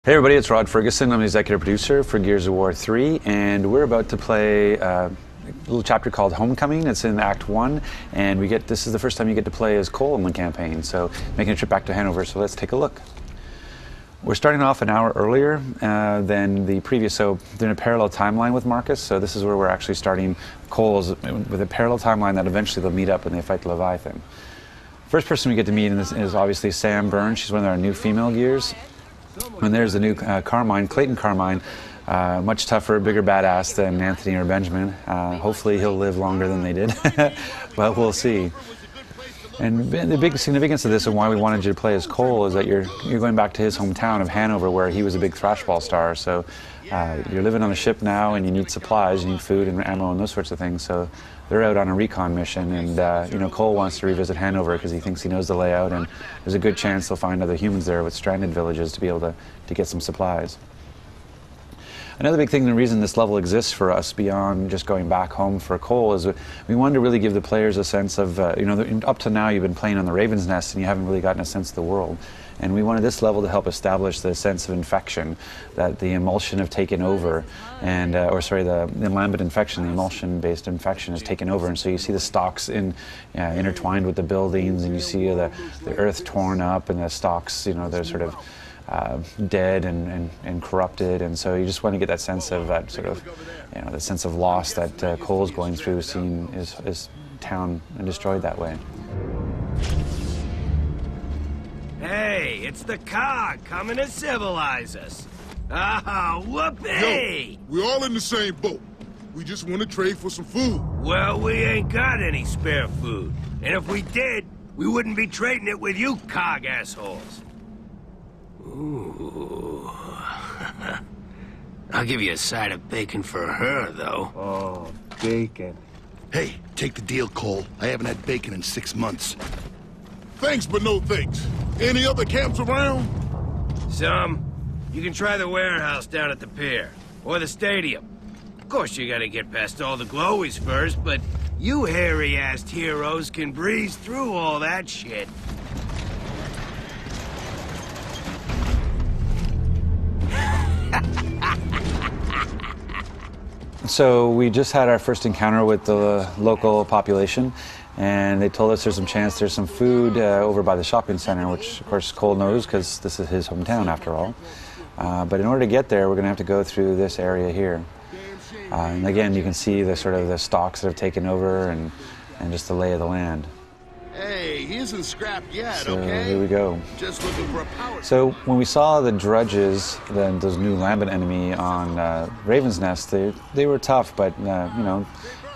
Hey everybody, it's Rod Ferguson. I'm the executive producer for Gears of War 3, and we're about to play a little chapter called Homecoming. It's in Act 1, and this is the first time you get to play as Cole in the campaign, so making a trip back to Hanover, so let's take a look. We're starting off an hour earlier than the previous, so they're in a parallel timeline with Marcus, so this is where we're actually starting Cole's with a parallel timeline that eventually they'll meet up when they fight the Leviathan. First person we get to meet in this is obviously Sam Burns. She's one of our new female Gears. And there's the new Carmine, Clayton Carmine, much tougher, bigger badass than Anthony or Benjamin. Hopefully he'll live longer than they did, but we'll see. And the big significance of this and why we wanted you to play as Cole is that you're going back to his hometown of Hanover, where he was a big thrashball star. So you're living on a ship now, and you need supplies, you need food and ammo and those sorts of things. So they're out on a recon mission, and Cole wants to revisit Hanover because he thinks he knows the layout, and there's a good chance they'll find other humans there with stranded villages to be able to get some supplies. Another big thing, the reason this level exists for us beyond just going back home for Cole, is we wanted to really give the players a sense of, up to now you've been playing on the Raven's Nest and you haven't really gotten a sense of the world. And we wanted this level to help establish the sense of infection, that the emulsion have taken over, and the lambent infection, the emulsion-based infection has taken over, and so you see the stalks intertwined with the buildings, and you see the earth torn up, and the stalks, they're sort of dead and corrupted, and so you just want to get that sense of that sort of, the sense of loss that Cole's going through, seeing his town destroyed that way. Hey, it's the cog coming to civilize us. Ah, whoopee! Yo, we're all in the same boat. We just want to trade for some food. Well, we ain't got any spare food. And if we did, we wouldn't be trading it with you cog assholes. Ooh. I'll give you a side of bacon for her, though. Oh, bacon. Hey, take the deal, Cole. I haven't had bacon in 6 months. Thanks, but no thanks. Any other camps around? Some. You can try the warehouse down at the pier. Or the stadium. Of course, you gotta get past all the glowies first, but you hairy-assed heroes can breeze through all that shit. So we just had our first encounter with the local population, and they told us there's some food over by the shopping center, which of course Cole knows because this is his hometown after all. But in order to get there, we're going to have to go through this area here. And again, you can see the sort of the stalks that have taken over and just the lay of the land. Hey, he isn't scrapped yet, so okay? Here we go. Just looking for a power. So when we saw the drudges, those new lambent enemy on Raven's Nest, they were tough, but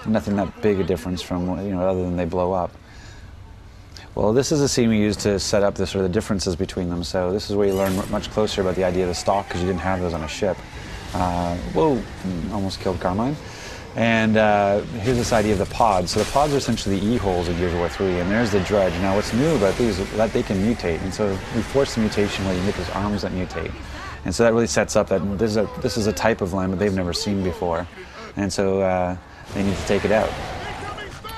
nothing that big a difference from other than they blow up. Well, this is a scene we used to set up the sort of the differences between them. So this is where you learn much closer about the idea of the stalk, because you didn't have those on a ship. Whoa! Almost killed Carmine. And here's this idea of the pods. So the pods are essentially the E-holes in Gears of War 3, and there's the dredge. Now what's new about these is that they can mutate, and so we force the mutation where you get those arms that mutate. And so that really sets up that this is a type of lambent they've never seen before, and so they need to take it out.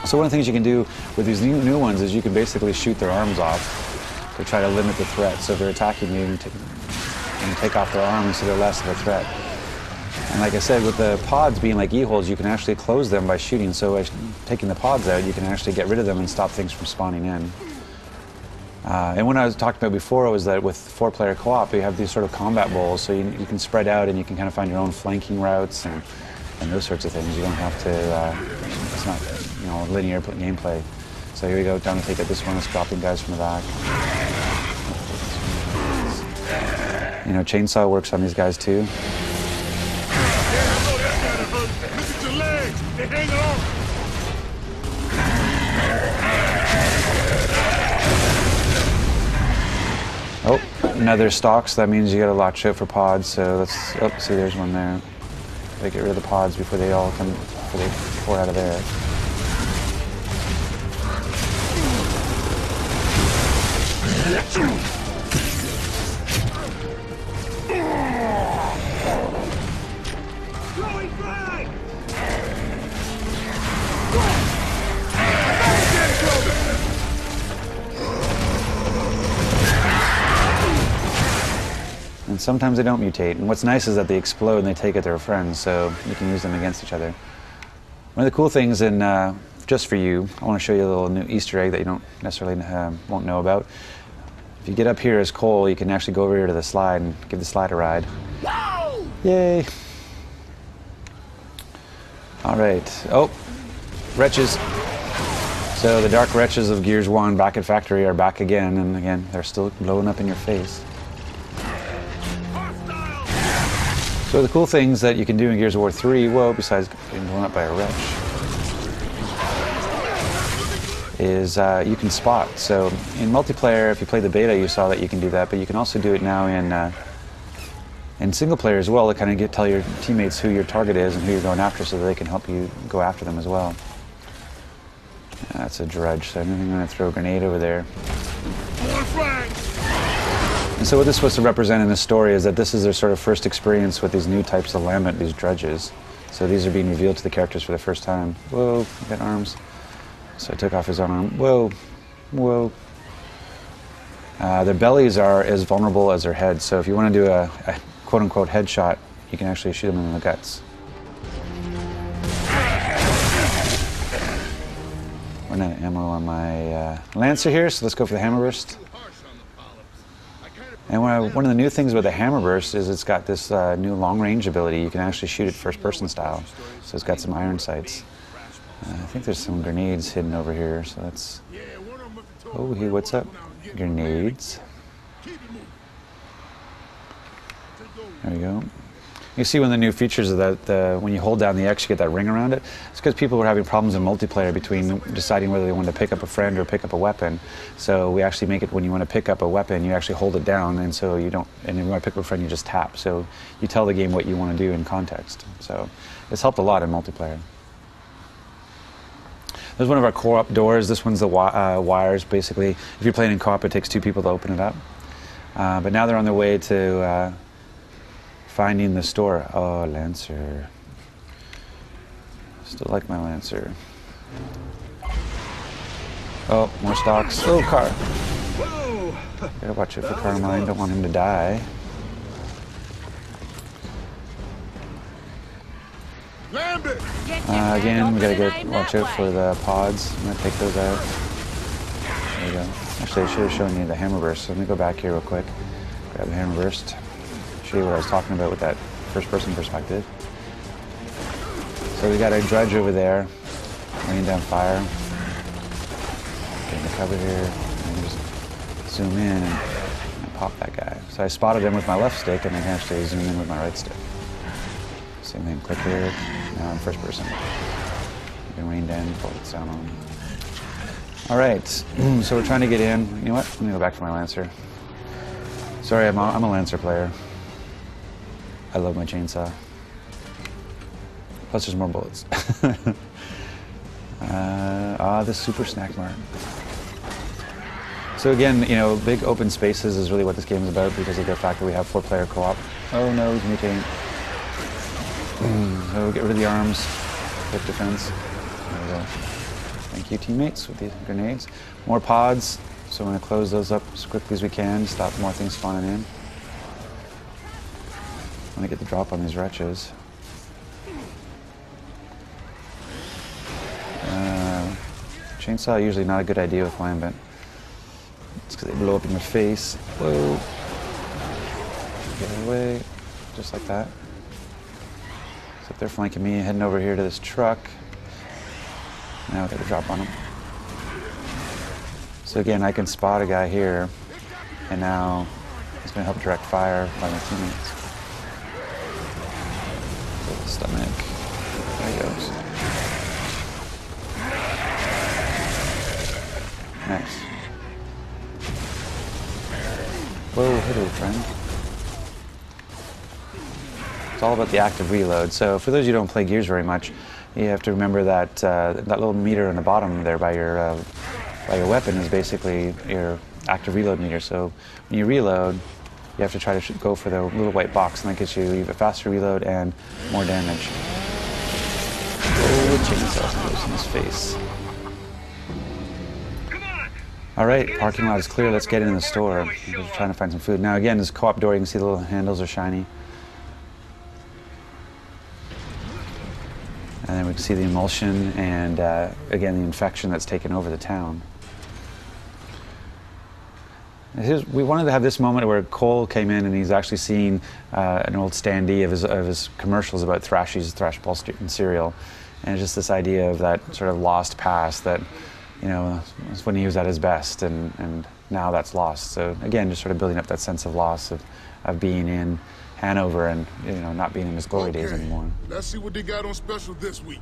So one of the things you can do with these new ones is you can basically shoot their arms off to try to limit the threat. So if they're attacking you, you can take off their arms so they're less of a threat. And like I said, with the pods being like E-holes, you can actually close them by shooting. So by taking the pods out, you can actually get rid of them and stop things from spawning in. And what I was talking about before was that with 4-player co-op, you have these sort of combat bowls, so you can spread out and you can kind of find your own flanking routes and those sorts of things. You don't have to, it's not linear gameplay. So here we go, down to take out this one, it's dropping guys from the back. Chainsaw works on these guys too. Look at your legs. They're hanging on. Oh, another stalk, so that means you got to watch out for pods. So let's, see, there's one there. Gotta get rid of the pods before they pour out of there. sometimes they don't mutate. And what's nice is that they explode and they take out their friends, so you can use them against each other. One of the cool things in just for you, I want to show you a little new Easter egg that you don't necessarily won't know about. If you get up here as Cole, you can actually go over here to the slide and give the slide a ride. Whoa! Yay! All right. Oh, wretches. So the dark wretches of Gears 1 back at Factory are back again, and again, they're still blowing up in your face. So the cool things that you can do in Gears of War 3, well, besides getting blown up by a wretch, is you can spot. So in multiplayer, if you play the beta, you saw that you can do that, but you can also do it now in single player as well to kind of tell your teammates who your target is and who you're going after so that they can help you go after them as well. That's a dredge, so I'm going to throw a grenade over there. And so what this is supposed to represent in this story is that this is their sort of first experience with these new types of lambent, these dredges. So these are being revealed to the characters for the first time. Whoa, I got arms. So I took off his arm. Whoa, whoa. Their bellies are as vulnerable as their heads. So if you want to do a quote-unquote headshot, you can actually shoot them in the guts. Running out of ammo on my Lancer here, so let's go for the Hammer Burst. And one of the new things about the Hammer Burst is it's got this new long-range ability. You can actually shoot it first-person style. So it's got some iron sights. I think there's some grenades hidden over here, so that's... Oh, hey, what's up? Grenades. There we go. You see one of the new features of that, when you hold down the X, you get that ring around it. It's because people were having problems in multiplayer between deciding whether they wanted to pick up a friend or pick up a weapon. So we actually make it when you want to pick up a weapon, you actually hold it down, and so you don't, and if you want to pick up a friend, you just tap. So you tell the game what you want to do in context. So it's helped a lot in multiplayer. There's one of our co-op doors. This one's the wires, basically. If you're playing in co-op, it takes 2 people to open it up. But now they're on their way to finding the store. Oh, Lancer. Still like my Lancer. Oh, more stocks. Oh, car. Gotta watch out for Carmine. Don't want him to die. Again, we gotta watch out for the pods. I'm gonna take those out. There we go. Actually, I should have shown you the Hammer Burst. So let me go back here real quick. Grab the Hammer Burst. Show you what I was talking about with that first-person perspective. So we got a dredge over there, laying down fire. Getting the cover here. And just zoom in and pop that guy. So I spotted him with my left stick, and I can actually zoom in with my right stick. Same thing, click here. Now I'm first person. You can rain down, bullets down on them. All right, so we're trying to get in. You know what? Let me go back for my Lancer. Sorry, I'm a Lancer player. I love my chainsaw. Plus there's more bullets. The super snack mart. So again, you know, big open spaces is really what this game is about because of the fact that we have 4-player co-op. Oh no, he's mutating. So get rid of the arms, quick defense. There we go. Thank you, teammates, with these grenades. More pods, so we're going to close those up as quickly as we can, stop more things spawning in. I want to get the drop on these wretches. Chainsaw usually not a good idea with lambent. It's because they blow up in your face. Whoa. Get away, just like that. So they're flanking me, heading over here to this truck. Now I got to drop on them. So again, I can spot a guy here, and now he's going to help direct fire by my teammates. So the stomach. There he goes. Nice. Whoa, hello, friend. It's all about the active reload. So for those of you who don't play Gears very much, you have to remember that that little meter on the bottom there by your weapon is basically your active reload meter. So when you reload, you have to try to go for the little white box, and that gives you a faster reload and more damage. Oh, chainsaw goes in his face. Come on! All right, parking lot is clear. Let's get in the store. We're trying to find some food. Now again, this co-op door, you can see the little handles are shiny. And then we can see the emulsion and again, the infection that's taken over the town. We wanted to have this moment where Cole came in and he's actually seen an old standee of his commercials about Thrashy's thrash ball and cereal. And just this idea of that sort of lost past that, you know, was when he was at his best, and now that's lost. So again, just sort of building up that sense of loss of being in Hanover and, you know, not being in his glory days anymore. Let's see what they got on special this week.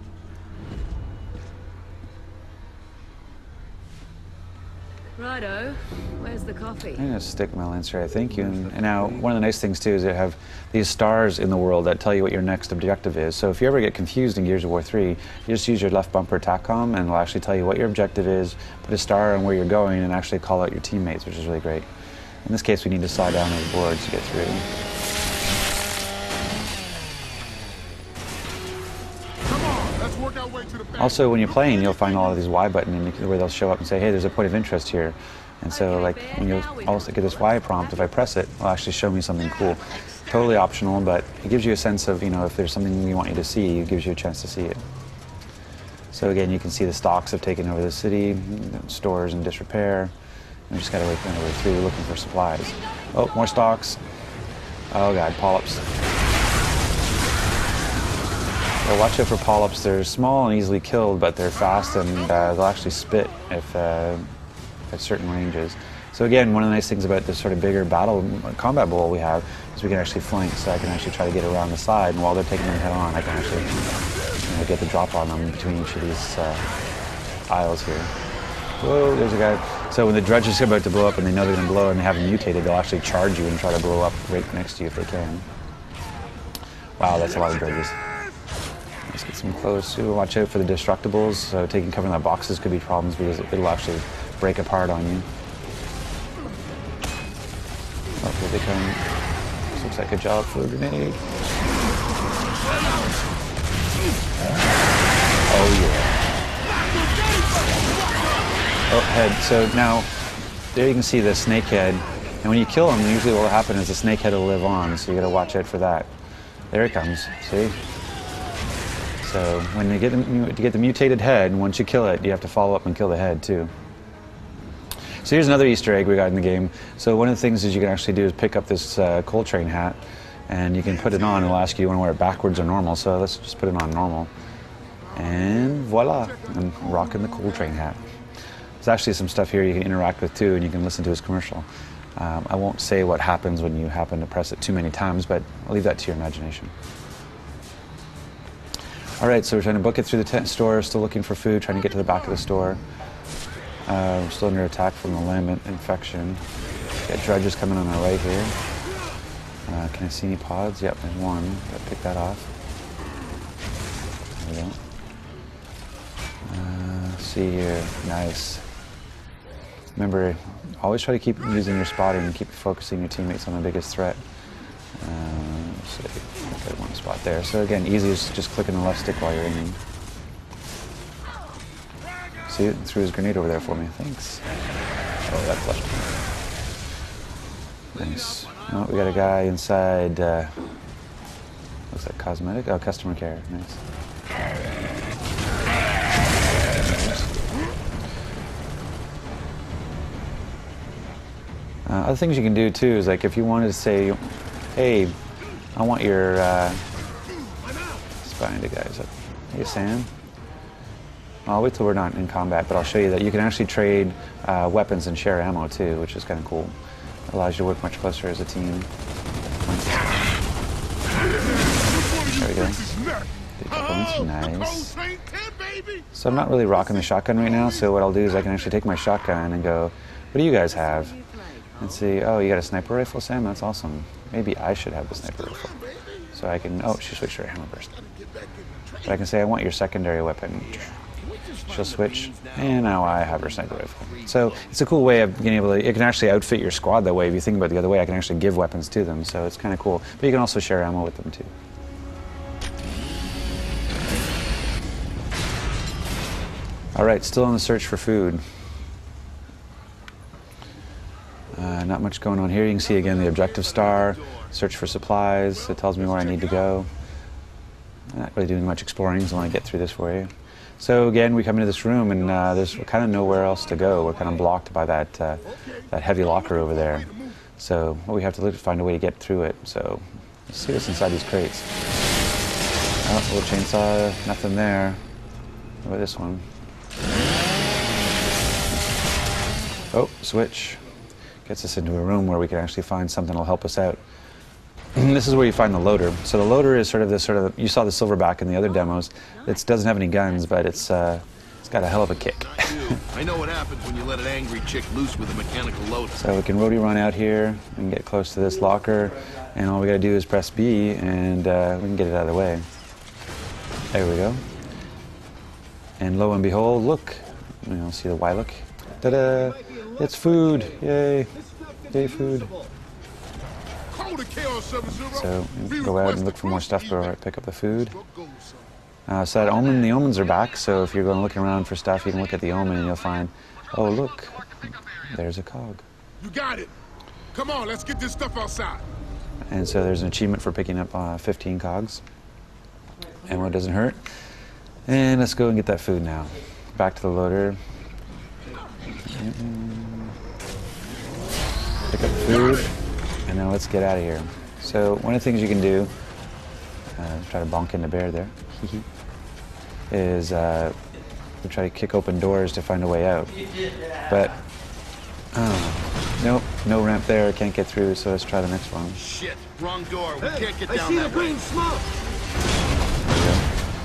Righto, where's the coffee? I'm gonna stick my lens here, thank you. And now, one of the nice things too is they have these stars in the world that tell you what your next objective is. So if you ever get confused in Gears of War 3, you just use your left bumper TACCOM and it'll actually tell you what your objective is, put a star on where you're going, and actually call out your teammates, which is really great. In this case, we need to slide down those boards to get through. Also, when you're playing, you'll find all of these Y buttons where they'll show up and say, hey, there's a point of interest here. And so, like, when you also get this Y prompt, if I press it, it'll actually show me something cool. Totally optional, but it gives you a sense of, you know, if there's something you want you to see, it gives you a chance to see it. So again, you can see the stocks have taken over the city, stores in disrepair. We just gotta find our way through looking for supplies. Oh, more stocks. Oh God, polyps. So watch out for polyps. They're small and easily killed, but they're fast and they'll actually spit if at certain ranges. So again, one of the nice things about this sort of bigger combat bowl we have is we can actually flank. So I can actually try to get around the side, and while they're taking them head on, I can actually, you know, get the drop on them between each of these aisles here. Whoa, there's a guy. So when the dredges are about to blow up and they know they're going to blow and they haven't mutated, they'll actually charge you and try to blow up right next to you if they can. Wow, that's a lot of dredges. Let's get some close too. Watch out for the destructibles. So taking cover in that boxes could be problems because it'll actually break apart on you. Oh, here they come. This looks like a job for a grenade. Oh yeah. Oh, head. So now, there you can see the snake head. And when you kill him, usually what will happen is the snake head will live on. So you gotta watch out for that. There it comes. See? So when you get the mutated head, once you kill it, you have to follow up and kill the head too. So here's another Easter egg we got in the game. So one of the things is you can actually do is pick up this coal train hat, and you can put it on, and it'll ask you want to wear it backwards or normal. So let's just put it on normal. And voila, I'm rocking the coal train hat. There's actually some stuff here you can interact with too, and you can listen to his commercial. I won't say what happens when you happen to press it too many times, but I'll leave that to your imagination. All right, so we're trying to book it through the store, still looking for food, trying to get to the back of the store. We're still under attack from the limb infection. Got dredges coming on our right here. Can I see any pods? Yep, there's one. Gotta pick that off. There we go. Let's see here. Nice. Remember, always try to keep using your spotting and keep focusing your teammates on the biggest threat. Let's see. I got one spot there. So again, easy is just clicking the left stick while you're aiming. See, it threw his grenade over there for me. Thanks. Oh, that flushed me. Nice. Oh, we got a guy inside. Looks like cosmetic. Oh, customer care. Nice. Other things you can do too is like if you wanted to say, hey, I want your spying the guys up. Hey, Sam. I'll wait till we're not in combat, but I'll show you that you can actually trade weapons and share ammo too, which is kind of cool. It allows you to work much closer as a team. There we go. Nice. So I'm not really rocking the shotgun right now, so what I'll do is I can actually take my shotgun and go, what do you guys have? And see, oh, you got a sniper rifle, Sam? That's awesome. Maybe I should have the sniper rifle. So I can, oh, she switched her hammer burst. But I can say, I want your secondary weapon. She'll switch, and now I have her sniper rifle. So it's a cool way of being able to, it can actually outfit your squad that way. If you think about it the other way, I can actually give weapons to them, so it's kind of cool. But you can also share ammo with them too. All right, still on the search for food. Not much going on here. You can see again the objective star, search for supplies. It tells me where I need to go. Not really doing much exploring, so I want to get through this for you. So again, we come into this room and there's kind of nowhere else to go. We're kind of blocked by that heavy locker over there. So we have to look to find a way to get through it. So let's see what's inside these crates. Oh, little chainsaw, nothing there. What about this one? Oh, switch. Gets us into a room where we can actually find something that'll help us out. This is where you find the loader. So the loader is sort of this you saw the silverback in the other demos. It doesn't have any guns, but it's got a hell of a kick. I know what happens when you let an angry chick loose with a mechanical loader. So we can roadie run out here and get close to this locker, and all we gotta do is press B and we can get it out of the way. There we go. And lo and behold, look, see the Y look? Ta-da! It's food! Yay! Yay, food! So go out and look for more stuff before I pick up the food. So that omen, the omens are back, so if you're going looking around for stuff, you can look at the omen and you'll find, oh look, there's a cog. You got it. Come on, let's get this stuff outside. And so there's an achievement for picking up 15 cogs. Ammo doesn't hurt. And let's go and get that food now. Back to the loader. Pick up food. And now let's get out of here. So one of the things you can do, try to bonk into bear there, is try to kick open doors to find a way out. But, nope, no ramp there, can't get through, so let's try the next one. Shit, wrong door, we can't get down that way.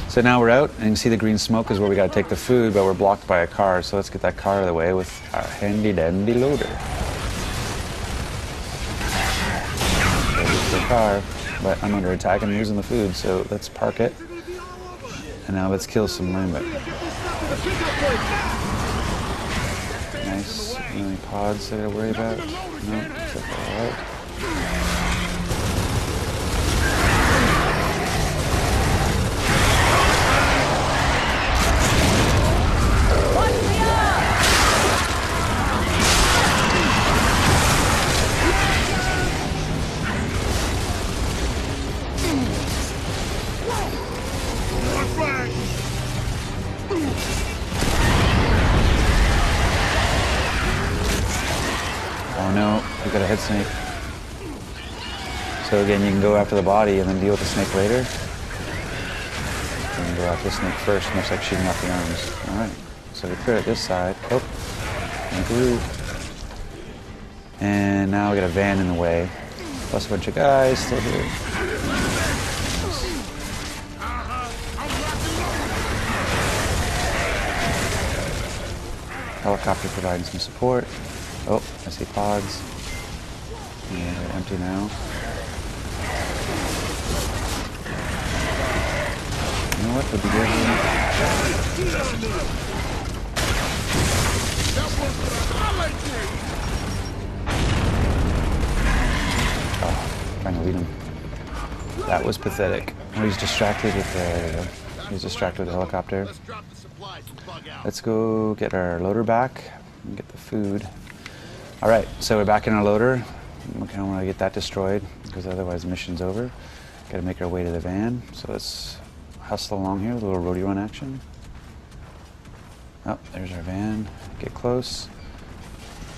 So now we're out, and you can see the green smoke is where we gotta take the food, but we're blocked by a car, so let's get that car out of the way with our handy dandy loader. The car, but I'm under attack and I'm losing the food, so let's park it. And now let's kill some rainbow. Nice. Any pods that I worry about? No, that's alright. Oh no, we got a head snake. So again, you can go after the body and then deal with the snake later. You can go after the snake first, much like shooting off the arms. Alright, so we clear it this side. Oh, and through. And now we got a van in the way. Plus a bunch of guys still here. Helicopter providing some support. Oh, I see pods. And they're empty now. You know what would be good here? Oh, trying to lead him. That was pathetic. Oh, he's distracted with the, there you go. He's distracted with the helicopter. Let's go get our loader back and get the food. All right, so we're back in our loader. We kind of want to get that destroyed because otherwise the mission's over. Got to make our way to the van. So let's hustle along here, a little roadie run action. Oh, there's our van. Get close.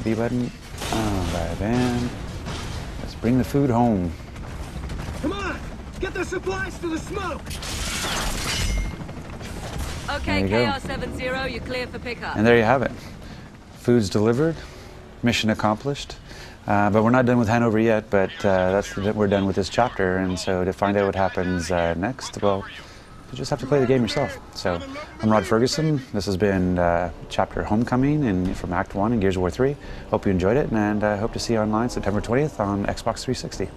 B button. Oh, by a van. Let's bring the food home. Come on! Get the supplies to the smoke! Okay, There you go. KR70, you're clear for pickup. And there you have it. Food's delivered. Mission accomplished. But we're not done with Hanover yet, but we're done with this chapter, and so to find out what happens next, well, you just have to play the game yourself. So I'm Rod Ferguson. This has been chapter Homecoming from Act 1 in Gears of War 3. Hope you enjoyed it, and I hope to see you online September 20th on Xbox 360.